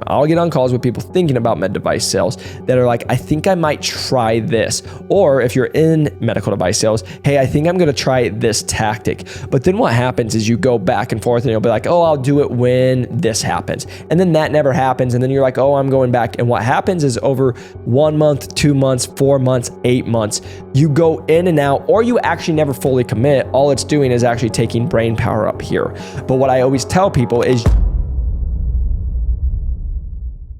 I'll get on calls with people thinking about med device sales that are like, I think I might try this. Or if you're in medical device sales, hey, I think I'm going to try this tactic. But then what happens is you go back and forth and you'll be like, oh, I'll do it when this happens. And then that never happens. And then you're like, oh, I'm going back. And what happens is over 1 month, 2 months, 4 months, 8 months, you go in and out, or you actually never fully commit. All it's doing is actually taking brain power up here. But what I always tell people is,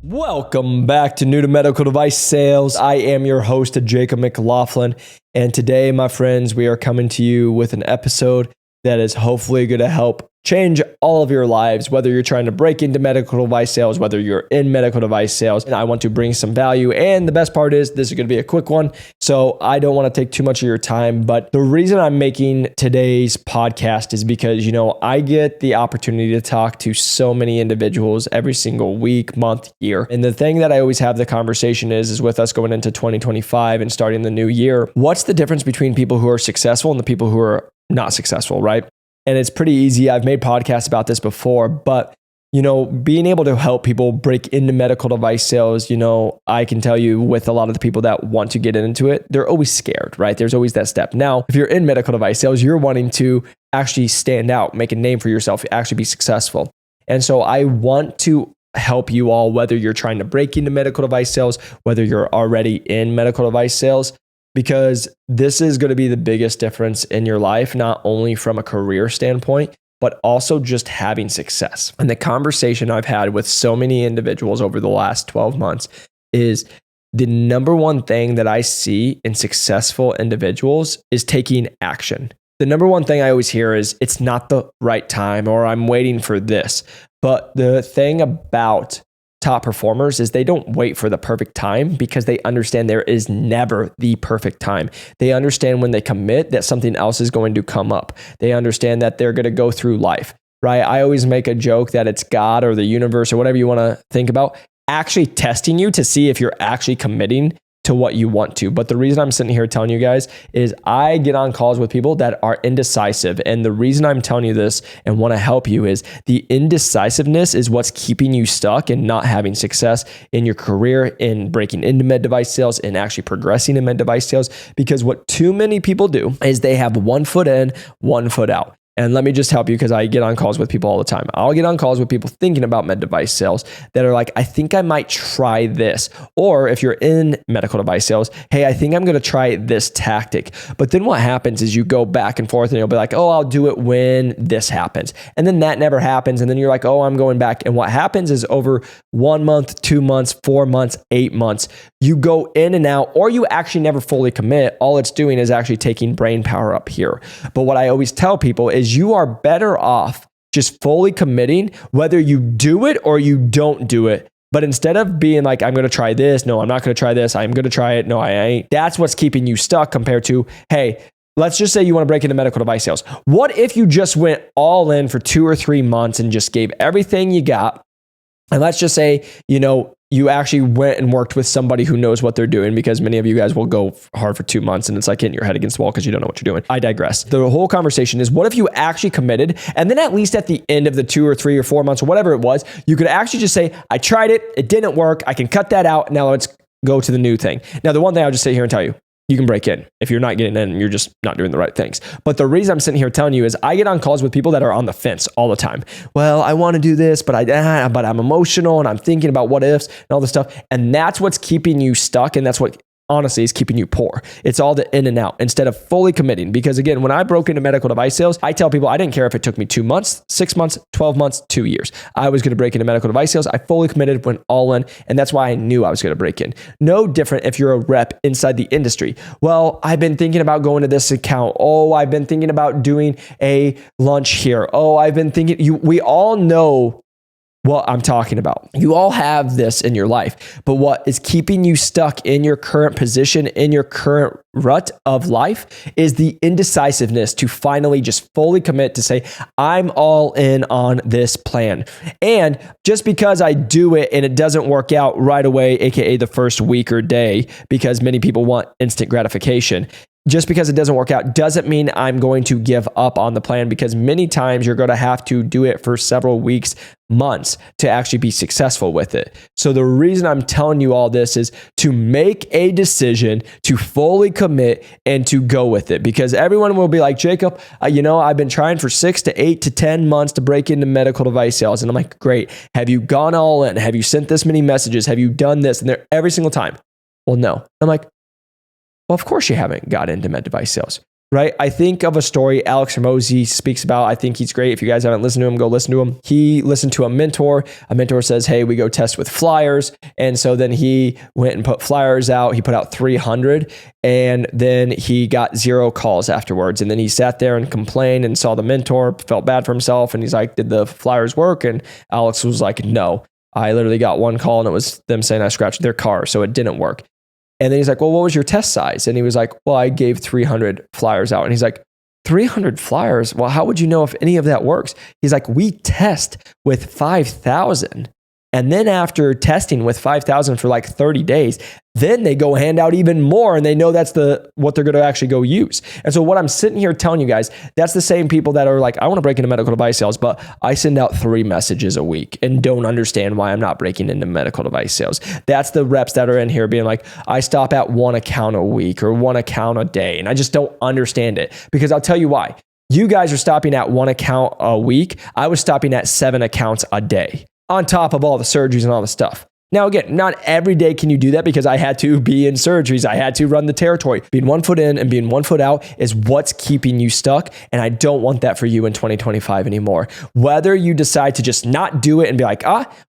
welcome back to New to Medical Device Sales. I am your host, Jacob McLaughlin. And today, my friends, we are coming to you with an episode that is hopefully going to help change all of your lives, whether you're trying to break into medical device sales, whether you're in medical device sales. And I want to bring some value. And the best part is this is going to be a quick one. So I don't want to take too much of your time. But the reason I'm making today's podcast is because, I get the opportunity to talk to so many individuals every single week, month, year. And the thing that I always have the conversation is with us going into 2025 and starting the new year, what's the difference between people who are successful and the people who are not successful, right? And it's pretty easy. I've made podcasts about this before, but being able to help people break into medical device sales, I can tell you with a lot of the people that want to get into it, they're always scared, right? There's always that step. Now, if you're in medical device sales, you're wanting to actually stand out, make a name for yourself, actually be successful. And so I want to help you all, whether you're trying to break into medical device sales, whether you're already in medical device sales, because this is going to be the biggest difference in your life, not only from a career standpoint, but also just having success. And the conversation I've had with so many individuals over the last 12 months is the number one thing that I see in successful individuals is taking action. The number one thing I always hear is it's not the right time, or I'm waiting for this. But the thing about top performers is they don't wait for the perfect time because they understand there is never the perfect time. They understand when they commit that something else is going to come up. They understand that they're going to go through life, right? I always make a joke that it's God or the universe or whatever you want to think about actually testing you to see if you're actually committing to what you want to. But the reason I'm sitting here telling you guys is I get on calls with people that are indecisive. And the reason I'm telling you this and want to help you is the indecisiveness is what's keeping you stuck and not having success in your career, in breaking into med device sales, and actually progressing in med device sales. Because what too many people do is they have 1 foot in, 1 foot out. And let me just help you because I get on calls with people all the time. I'll get on calls with people thinking about med device sales that are like, I think I might try this. Or if you're in medical device sales, hey, I think I'm going to try this tactic. But then what happens is you go back and forth and you'll be like, oh, I'll do it when this happens. And then that never happens. And then you're like, oh, I'm going back. And what happens is over 1 month, 2 months, 4 months, 8 months, you go in and out, or you actually never fully commit. All it's doing is actually taking brain power up here. But what I always tell people is you are better off just fully committing, whether you do it or you don't do it. But instead of being like, I'm going to try this, no, I'm not going to try this, I'm going to try it, no, I ain't. That's what's keeping you stuck compared to, hey, let's just say you want to break into medical device sales. What if you just went all in for 2 or 3 months and just gave everything you got? And let's just say, you actually went and worked with somebody who knows what they're doing, because many of you guys will go hard for 2 months and it's like hitting your head against the wall because you don't know what you're doing. I digress. The whole conversation is, what if you actually committed, and then at least at the end of the 2 or 3 or 4 months or whatever it was, you could actually just say, I tried it, it didn't work, I can cut that out, now let's go to the new thing. Now, the one thing I'll just sit here and tell you, you can break in. If you're not getting in, you're just not doing the right things. But the reason I'm sitting here telling you is I get on calls with people that are on the fence all the time. Well, I want to do this, but I'm emotional and I'm thinking about what ifs and all this stuff. And that's what's keeping you stuck. And that's what honestly is keeping you poor. It's all the in and out instead of fully committing. Because again, when I broke into medical device sales, I tell people I didn't care if it took me 2 months, 6 months, 12 months, 2 years. I was going to break into medical device sales. I fully committed, went all in. And that's why I knew I was going to break in. No different if you're a rep inside the industry. Well, I've been thinking about going to this account. Oh, I've been thinking about doing a lunch here. Oh, I've been thinking, we all know what I'm talking about. You all have this in your life, but what is keeping you stuck in your current position, in your current rut of life, is the indecisiveness to finally just fully commit to say, I'm all in on this plan. And just because I do it and it doesn't work out right away, AKA the first week or day, because many people want instant gratification, just because it doesn't work out doesn't mean I'm going to give up on the plan, because many times you're going to have to do it for several weeks, months to actually be successful with it. So the reason I'm telling you all this is to make a decision, to fully commit and to go with it, because everyone will be like, Jacob, I've been trying for 6 to 8 to 10 months to break into medical device sales. And I'm like, great. Have you gone all in? Have you sent this many messages? Have you done this? And they're every single time. Well, no. I'm like, well, of course you haven't got into med device sales, right? I think of a story Alex Hormozi speaks about. I think he's great. If you guys haven't listened to him, go listen to him. He listened to a mentor. A mentor says, hey, we go test with flyers. And so then he went and put flyers out. He put out 300 and then he got 0 calls afterwards. And then he sat there and complained and saw the mentor, felt bad for himself. And he's like, did the flyers work? And Alex was like, no, I literally got 1 call and it was them saying I scratched their car. So it didn't work. And then he's like, well, what was your test size? And he was like, well, I gave 300 flyers out. And he's like, 300 flyers? Well, how would you know if any of that works? He's like, we test with 5,000. And then after testing with 5,000 for like 30 days, then they go hand out even more and they know that's what they're going to actually go use. And so what I'm sitting here telling you guys, that's the same people that are like, I want to break into medical device sales, but I send out 3 messages a week and don't understand why I'm not breaking into medical device sales. That's the reps that are in here being like, I stop at 1 account a week or 1 account a day. And I just don't understand it, because I'll tell you why. You guys are stopping at 1 account a week. I was stopping at 7 accounts a day, on top of all the surgeries and all the stuff. Now, again, not every day can you do that, because I had to be in surgeries. I had to run the territory. Being 1 foot in and being 1 foot out is what's keeping you stuck. And I don't want that for you in 2025 anymore. Whether you decide to just not do it and be like,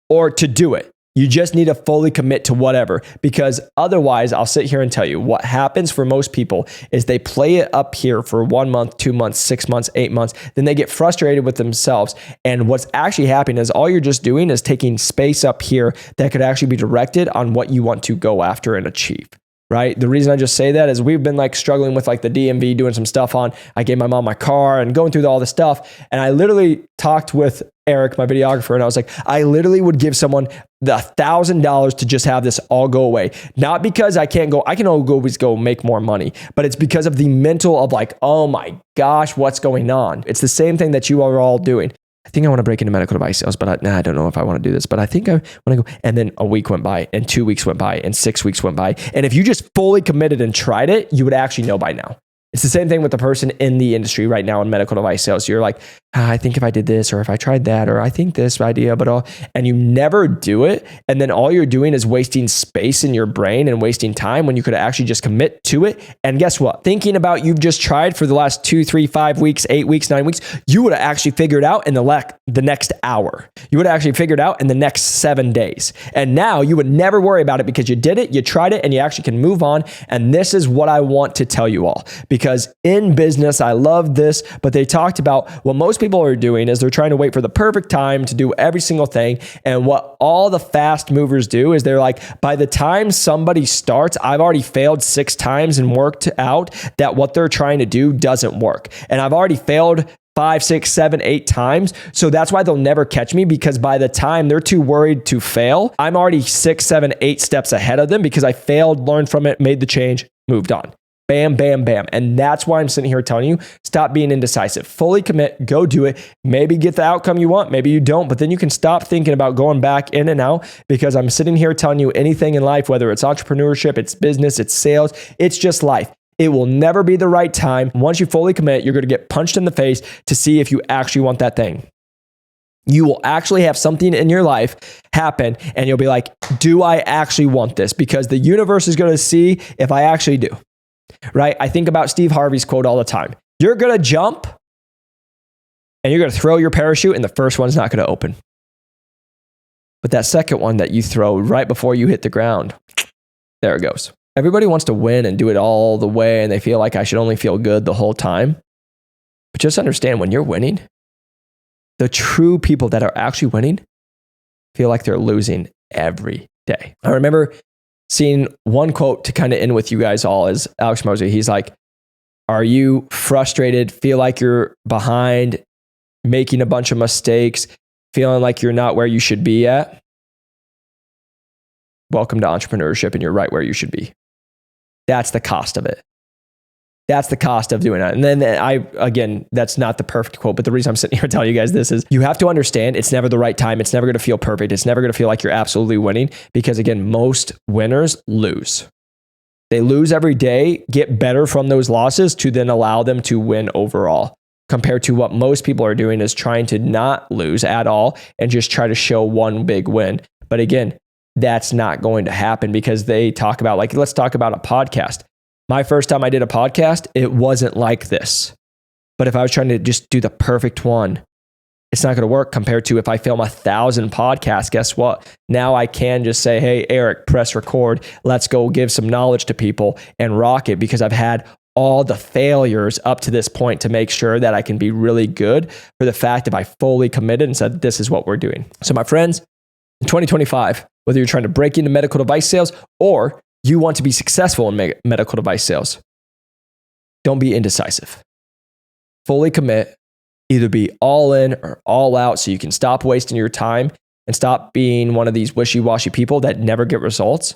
or to do it, you just need to fully commit to whatever, because otherwise I'll sit here and tell you what happens for most people is they play it up here for 1 month, 2 months, 6 months, 8 months. Then they get frustrated with themselves. And what's actually happening is all you're just doing is taking space up here that could actually be directed on what you want to go after and achieve. Right? The reason I just say that is we've been like struggling with like the DMV, doing some stuff on, I gave my mom my car and going through all this stuff. And I literally talked with Eric, my videographer, and I was like, I literally would give someone the $1,000 to just have this all go away. Not because I can always go make more money, but it's because of the mental of like, oh my gosh, what's going on? It's the same thing that you are all doing. I think I want to break into medical device sales, but I don't know if I want to do this, but I think I want to go. And then a week went by and 2 weeks went by and 6 weeks went by. And if you just fully committed and tried it, you would actually know by now. It's the same thing with the person in the industry right now in medical device sales. You're like, I think if I did this, or if I tried that, or I think this idea, and you never do it. And then all you're doing is wasting space in your brain and wasting time when you could actually just commit to it. And guess what? Thinking about you've just tried for the last 2, 3, 5 weeks, 8 weeks, 9 weeks, you would have actually figured out in the next hour. You would have actually figured out in the next 7 days. And now you would never worry about it because you did it, you tried it, and you actually can move on. And this is what I want to tell you all, because in business, I love this, but they talked about what most people are doing is they're trying to wait for the perfect time to do every single thing. And what all the fast movers do is they're like, by the time somebody starts, I've already failed 6 times and worked out that what they're trying to do doesn't work. And I've already failed 5, 6, 7, 8 times. So that's why they'll never catch me, because by the time they're too worried to fail, I'm already 6, 7, 8 steps ahead of them because I failed, learned from it, made the change, moved on. Bam, bam, bam. And that's why I'm sitting here telling you, stop being indecisive. Fully commit, go do it. Maybe get the outcome you want, maybe you don't, but then you can stop thinking about going back in and out, because I'm sitting here telling you anything in life, whether it's entrepreneurship, it's business, it's sales, it's just life. It will never be the right time. Once you fully commit, you're going to get punched in the face to see if you actually want that thing. You will actually have something in your life happen and you'll be like, do I actually want this? Because the universe is going to see if I actually do. Right? I think about Steve Harvey's quote all the time. You're going to jump and you're going to throw your parachute and the first one's not going to open. But that second one that you throw right before you hit the ground, there it goes. Everybody wants to win and do it all the way, and they feel like I should only feel good the whole time. But just understand, when you're winning, the true people that are actually winning feel like they're losing every day. I remember seeing one quote to kind of end with you guys all is Alex Hormozi. He's like, are you frustrated, feel like you're behind, making a bunch of mistakes, feeling like you're not where you should be at? Welcome to entrepreneurship, and you're right where you should be. That's the cost of it. That's the cost of doing that. And then again, that's not the perfect quote, but the reason I'm sitting here telling you guys this is you have to understand it's never the right time. It's never going to feel perfect. It's never going to feel like you're absolutely winning because again, most winners lose. They lose every day, get better from those losses to then allow them to win overall. Compared to what most people are doing is trying to not lose at all and just try to show one big win. But again, that's not going to happen because they talk about, like, let's talk about a podcast. My first time I did a podcast, it wasn't like this. But if I was trying to just do the perfect one, it's not going to work compared to if I film 1,000 podcasts. Guess what? Now I can just say, hey, Eric, press record. Let's go give some knowledge to people and rock it because I've had all the failures up to this point to make sure that I can be really good for the fact if I fully committed and said, this is what we're doing. So my friends, in 2025, whether you're trying to break into medical device sales or you want to be successful in medical device sales, don't be indecisive. Fully commit, either be all in or all out so you can stop wasting your time and stop being one of these wishy-washy people that never get results.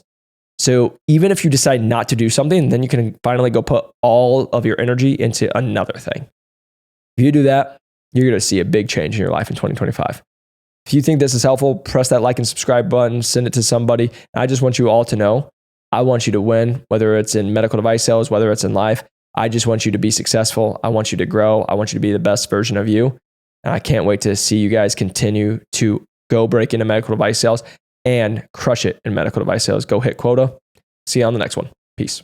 So even if you decide not to do something, then you can finally go put all of your energy into another thing. If you do that, you're going to see a big change in your life in 2025. If you think this is helpful, press that like and subscribe button, send it to somebody. I just want you all to know, I want you to win, whether it's in medical device sales, whether it's in life. I just want you to be successful. I want you to grow. I want you to be the best version of you. And I can't wait to see you guys continue to go break into medical device sales and crush it in medical device sales. Go hit quota. See you on the next one. Peace.